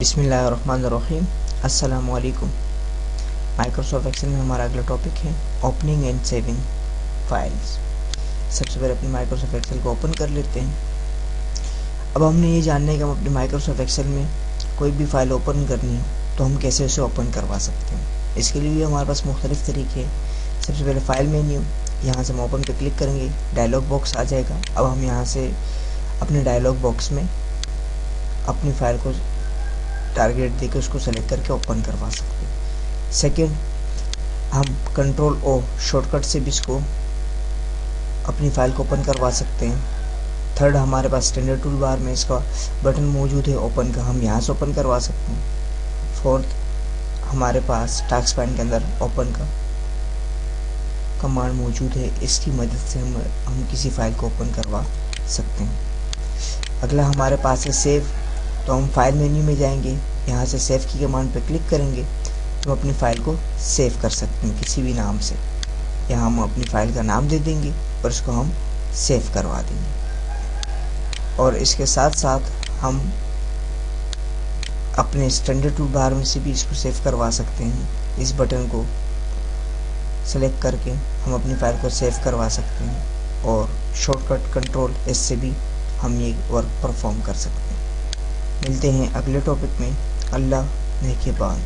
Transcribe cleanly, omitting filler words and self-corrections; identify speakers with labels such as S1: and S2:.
S1: बिस्मिल्लाहिर्रहमानिर्रहीम। अस्सलाम वालेकुम। माइक्रोसॉफ्ट एक्सेल में हमारा अगला टॉपिक है ओपनिंग एंड सेविंग फाइल्स। सबसे पहले अपने माइक्रोसॉफ्ट एक्सेल को ओपन कर लेते हैं। अब हमने ये जानना है कि हम अपने माइक्रोसॉफ्ट एक्सेल में कोई भी फाइल ओपन करनी हो तो हम कैसे उसे ओपन करवा सकते हैं। इसके लिए भी हमारे पास मुख्तलिफ तरीके हैं। सबसे पहले फाइल मेन्यू, यहाँ से हम ओपन पे क्लिक करेंगे, डायलॉग बॉक्स आ जाएगा। अब हम यहाँ से अपने डायलॉग बॉक्स में अपनी फाइल को टारगेट देकर उसको सेलेक्ट करके ओपन करवा सकते हैं। सेकेंड, हम कंट्रोल ओ शॉर्टकट से भी इसको अपनी फाइल को ओपन करवा सकते हैं। थर्ड, हमारे पास स्टैंडर्ड टूल बार में इसका बटन मौजूद है ओपन का, हम यहाँ से ओपन करवा सकते हैं। फोर्थ, हमारे पास टास्क पैन के अंदर ओपन का कमांड मौजूद है, इसकी मदद से हम किसी फाइल को ओपन करवा सकते हैं। अगला हमारे पास है सेव, तो हम फाइल मेन्यू में जाएंगे, यहाँ से सेव की कमांड पर क्लिक करेंगे तो हम अपनी फाइल को सेव कर सकते हैं किसी भी नाम से। यहाँ हम अपनी फाइल का नाम दे देंगे और इसको हम सेव करवा देंगे। और इसके साथ साथ हम अपने स्टैंडर्ड टूल बार में से भी इसको सेव करवा सकते हैं। इस बटन को सेलेक्ट करके हम अपनी फाइल को सेव करवा सकते हैं और शॉर्टकट कंट्रोल एस से भी हम ये वर्क परफॉर्म कर सकते हैं। मिलते हैं अगले टॉपिक में। अल्लाह ने के बाद।